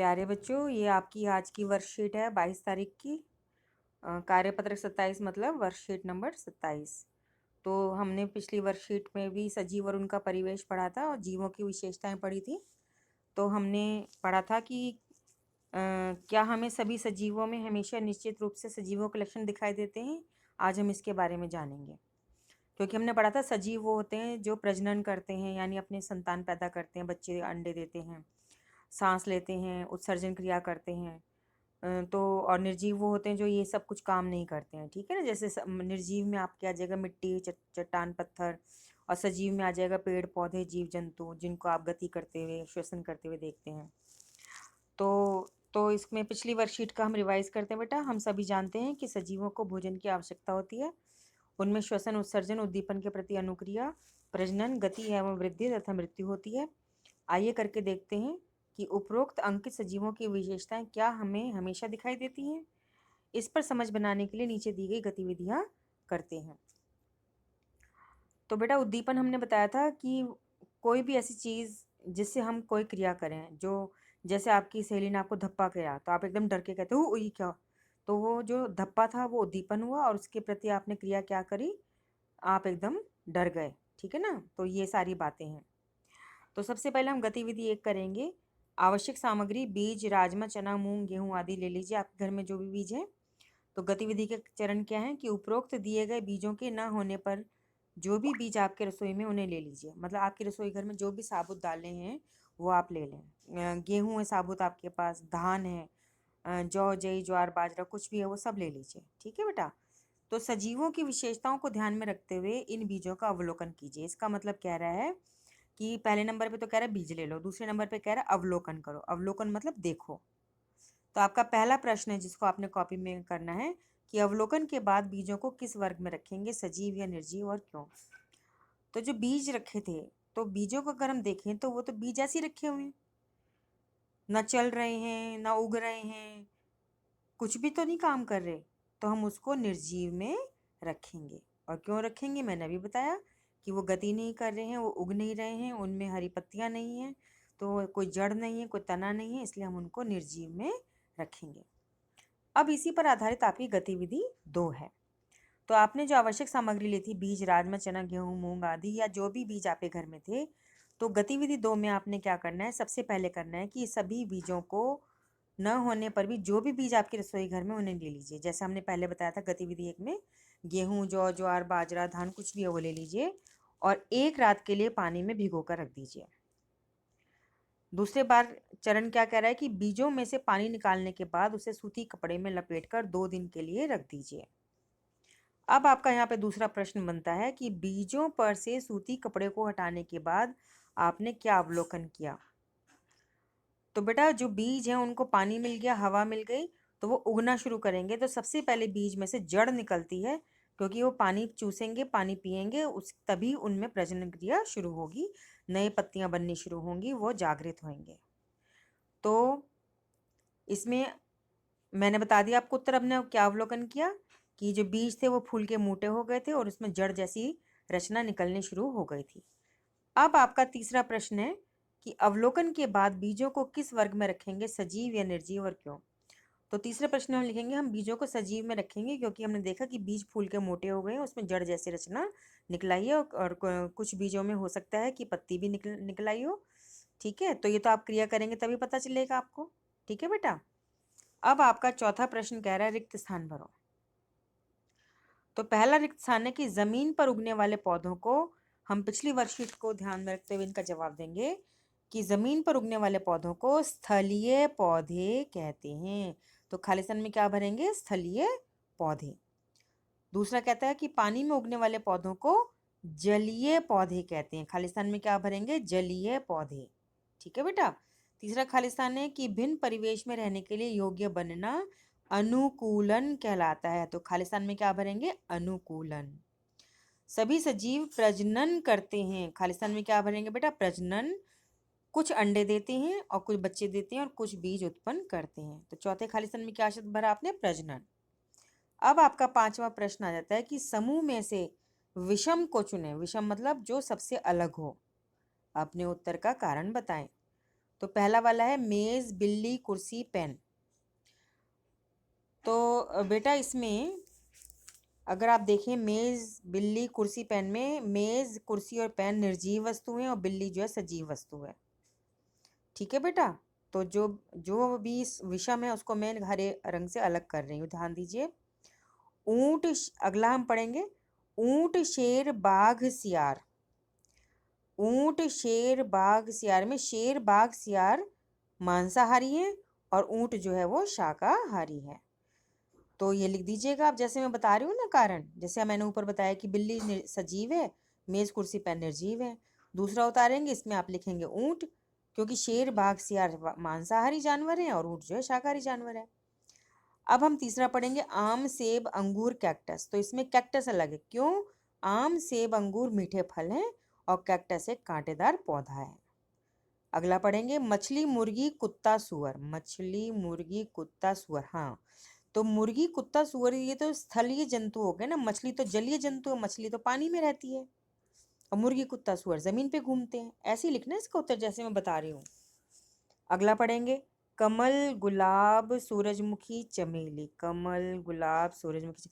प्यारे बच्चों, ये आपकी आज की वर्कशीट है 22 तारीख की। कार्यपत्रक 27 मतलब वर्कशीट नंबर 27। तो हमने पिछली वर्कशीट में भी सजीव और उनका परिवेश पढ़ा था और जीवों की विशेषताएं पढ़ी थी। तो हमने पढ़ा था कि क्या हमें सभी सजीवों में हमेशा निश्चित रूप से सजीवों के लक्षण दिखाई देते हैं। आज हम इसके बारे में जानेंगे, क्योंकि हमने पढ़ा था सजीव वो होते हैं जो प्रजनन करते हैं, यानी अपने संतान पैदा करते हैं, बच्चे अंडे देते हैं, सांस लेते हैं, उत्सर्जन क्रिया करते हैं। तो और निर्जीव वो होते हैं जो ये सब कुछ काम नहीं करते हैं। ठीक है ना, जैसे निर्जीव में आपके आ जाएगा मिट्टी, चट्टान, पत्थर, और सजीव में आ जाएगा पेड़ पौधे, जीव जंतु, जिनको आप गति करते हुए, श्वसन करते हुए देखते हैं। तो इसमें पिछली वर्कशीट का हम रिवाइज करते हैं बेटा। हम सभी जानते हैं कि सजीवों को भोजन की आवश्यकता होती है। उनमें श्वसन, उत्सर्जन, उद्दीपन के प्रति अनुक्रिया, प्रजनन, गति एवं वृद्धि तथा मृत्यु होती है। आइए करके देखते हैं कि उपरोक्त अंकित सजीवों की विशेषताएं क्या हमें हमेशा दिखाई देती हैं। इस पर समझ बनाने के लिए नीचे दी गई गतिविधियां करते हैं। तो बेटा, उद्दीपन हमने बताया था कि कोई भी ऐसी चीज़ जिससे हम कोई क्रिया करें, जो जैसे आपकी सहेली ने आपको धप्पा किया तो आप एकदम डर के कहते हो ये क्या। तो वो जो धप्पा था वो उद्दीपन हुआ और उसके प्रति आपने क्रिया क्या करी, आप एकदम डर गए। ठीक है ना, तो ये सारी बातें हैं। तो सबसे पहले हम गतिविधि 1 करेंगे। आवश्यक सामग्री बीज, राजमा, चना, मूंग, गेहूं आदि ले लीजिए, आपके घर में जो भी बीज है। तो गतिविधि के चरण क्या हैं कि उपरोक्त दिए गए बीजों के न होने पर जो भी बीज आपके रसोई में उन्हें ले लीजिए। मतलब आपके रसोई घर में जो भी साबुत दालें हैं वो आप ले लें। गेहूं है साबुत आपके पास, धान है, जौ, जई, ज्वार, बाजरा, कुछ भी है वो सब ले लीजिए। ठीक है बेटा। तो सजीवों की विशेषताओं को ध्यान में रखते हुए इन बीजों का अवलोकन कीजिए। इसका मतलब कह रहा है कि पहले नंबर पे तो कह रहा है बीज ले लो, दूसरे नंबर पे कह रहा है अवलोकन करो। अवलोकन मतलब देखो। तो आपका पहला प्रश्न है जिसको आपने कॉपी में करना है कि अवलोकन के बाद बीजों को किस वर्ग में रखेंगे, सजीव या निर्जीव, और क्यों। तो जो बीज रखे थे, तो बीजों को अगर हम देखें तो वो तो बीज ऐसे ही रखे हुए हैं, ना चल रहे हैं ना उग रहे हैं, कुछ भी तो नहीं काम कर रहे। तो हम उसको निर्जीव में रखेंगे। और क्यों रखेंगे मैंने अभी बताया कि वो गति नहीं कर रहे हैं, वो उग नहीं रहे हैं, उनमें हरी पत्तियां नहीं हैं, तो कोई जड़ नहीं है, कोई तना नहीं है, इसलिए हम उनको निर्जीव में रखेंगे। अब इसी पर आधारित आपकी गतिविधि 2 है। तो आपने जो आवश्यक सामग्री ली थी, बीज, राजमा, चना, गेहूं, मूंग आदि, या जो भी बीज आपके घर में थे, तो गतिविधि 2 में आपने क्या करना है, सबसे पहले करना है कि सभी बीजों को न होने पर भी जो भी बीज आपके रसोई घर में उन्हें ले लीजिए। जैसे हमने पहले बताया था गतिविधि 1 में, गेहूं, जौ, ज्वार, बाजरा, धान, कुछ भी है वो ले लीजिए और 1 रात के लिए पानी में भिगो कर रख दीजिए। दूसरे बार चरण क्या कह रहा है कि बीजों में से पानी निकालने के बाद उसे सूती कपड़े में लपेटकर 2 दिन के लिए रख दीजिए। अब आपका यहाँ पे दूसरा प्रश्न बनता है कि बीजों पर से सूती कपड़े को हटाने के बाद आपने क्या अवलोकन किया। तो बेटा, जो बीज हैं उनको पानी मिल गया, हवा मिल गई, तो वो उगना शुरू करेंगे। तो सबसे पहले बीज में से जड़ निकलती है, क्योंकि वो पानी चूसेंगे, पानी पिएंगे, उस तभी उनमें प्रजनन क्रिया शुरू होगी, नई पत्तियां बननी शुरू होंगी, वो जागृत होंगे। तो इसमें मैंने बता दिया आपको उत्तर। हमने क्या अवलोकन किया कि जो बीज थे वो फूल के मोटे हो गए थे और उसमें जड़ जैसी रचना निकलनी शुरू हो गई थी। अब आपका तीसरा प्रश्न है कि अवलोकन के बाद बीजों को किस वर्ग में रखेंगे, सजीव या निर्जीव, और क्यों। तो तीसरे प्रश्न में हम लिखेंगे हम बीजों को सजीव में रखेंगे, क्योंकि हमने देखा कि बीज फूल के मोटे हो गए हैं, उसमें जड़ जैसी रचना निकल आई है, और कुछ बीजों में हो सकता है कि पत्ती भी निकल आई हो। ठीक है, तो ये तो आप क्रिया करेंगे तभी पता चलेगा आपको। ठीक है बेटा। अब आपका चौथा प्रश्न कह रहा है रिक्त स्थान भरो। तो पहला रिक्त स्थान है कि जमीन पर उगने वाले पौधों को, हम पिछली वर्कशीट को ध्यान में रखते हुए इनका जवाब देंगे कि जमीन पर उगने वाले पौधों को स्थलीय पौधे कहते हैं। तो खाली स्थान में क्या भरेंगे, स्थलीय पौधे। दूसरा कहता है कि पानी में उगने वाले पौधों को जलीय पौधे कहते हैं। खाली स्थान में क्या भरेंगे, जलीय पौधे। ठीक है बेटा। तीसरा खाली स्थान है कि भिन्न परिवेश में रहने के लिए योग्य बनना अनुकूलन कहलाता है। तो खाली स्थान में क्या भरेंगे, अनुकूलन। सभी सजीव प्रजनन करते हैं। खाली स्थान में क्या भरेंगे बेटा, प्रजनन। कुछ अंडे देते हैं और कुछ बच्चे देते हैं और कुछ बीज उत्पन्न करते हैं। तो चौथे खाली स्थान में क्या शब्द भरा आपने, प्रजनन। अब आपका पांचवा प्रश्न आ जाता है कि समूह में से विषम को चुने। विषम मतलब जो सबसे अलग हो। अपने उत्तर का कारण बताएं। तो पहला वाला है मेज़, बिल्ली, कुर्सी, पेन। तो बेटा इसमें अगर आप देखें मेज़, बिल्ली, कुर्सी, पेन में मेज़, कुर्सी और पेन निर्जीव वस्तु हैं और बिल्ली जो है सजीव वस्तु है। ठीक है बेटा। तो जो जो भी इस विषम है उसको मैं हरे रंग से अलग कर रही हूँ, ध्यान दीजिए। अगला हम पढ़ेंगे ऊंट, शेर, बाघ, सियार। ऊंट, शेर, बाघ, सियार में शेर, बाघ, सियार मांसाहारी है और ऊंट जो है वो शाकाहारी है। तो ये लिख दीजिएगा आप, जैसे मैं बता रही हूँ ना कारण, जैसे मैंने ऊपर बताया कि बिल्ली सजीव है, मेज, कुर्सी, पेन निर्जीव है। दूसरा उतारेंगे, इसमें आप लिखेंगे ऊंट, क्योंकि शेर, बाघ, सियार मांसाहारी जानवर हैं और ऊंट जो है शाकाहारी जानवर है। अब हम तीसरा पढ़ेंगे आम, सेब, अंगूर, कैक्टस। तो इसमें कैक्टस अलग है, क्यों? आम, सेब, अंगूर मीठे फल हैं और कैक्टस एक कांटेदार पौधा है। अगला पढ़ेंगे मछली, मुर्गी, कुत्ता, सुअर। मछली, मुर्गी, कुत्ता, सुअर। हाँ, तो मुर्गी, कुत्ता, सुअर ये तो स्थलीय जंतु हो गए ना। मछली तो जलीय जंतु है, मछली तो पानी में रहती है और मुर्गी, कुत्ता, सुअर जमीन पे घूमते हैं। ऐसे ही लिखना है इसका उत्तर, जैसे मैं बता रही हूँ। अगला पढ़ेंगे कमल, गुलाब, सूरजमुखी, चमेली। कमल, गुलाब, सूरजमुखी।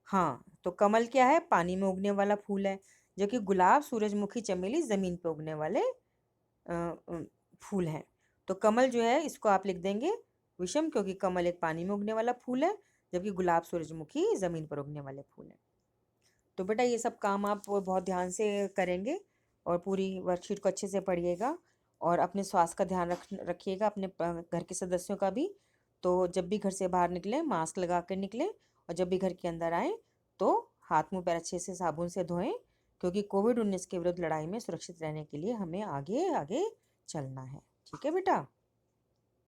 हाँ, तो कमल क्या है? पानी में उगने वाला फूल है, जो कि गुलाब, सूरजमुखी, चमेली जमीन पे उगने वाले फूल हैं। तो कमल जो है इसको आप लिख देंगे विषम, क्योंकि कमल एक पानी में उगने वाला फूल है, जबकि गुलाब, सूरजमुखी जमीन पर उगने वाले फूल हैं। तो बेटा ये सब काम आप बहुत ध्यान से करेंगे और पूरी वर्कशीट को अच्छे से पढ़िएगा और अपने स्वास्थ्य का ध्यान रखिएगा, अपने घर के सदस्यों का भी। तो जब भी घर से बाहर निकलें मास्क लगा कर निकलें और जब भी घर के अंदर आएँ तो हाथ मुंह पैर अच्छे से साबुन से धोएं, क्योंकि कोविड-19 के विरुद्ध लड़ाई में सुरक्षित रहने के लिए हमें आगे आगे चलना है। ठीक है बेटा।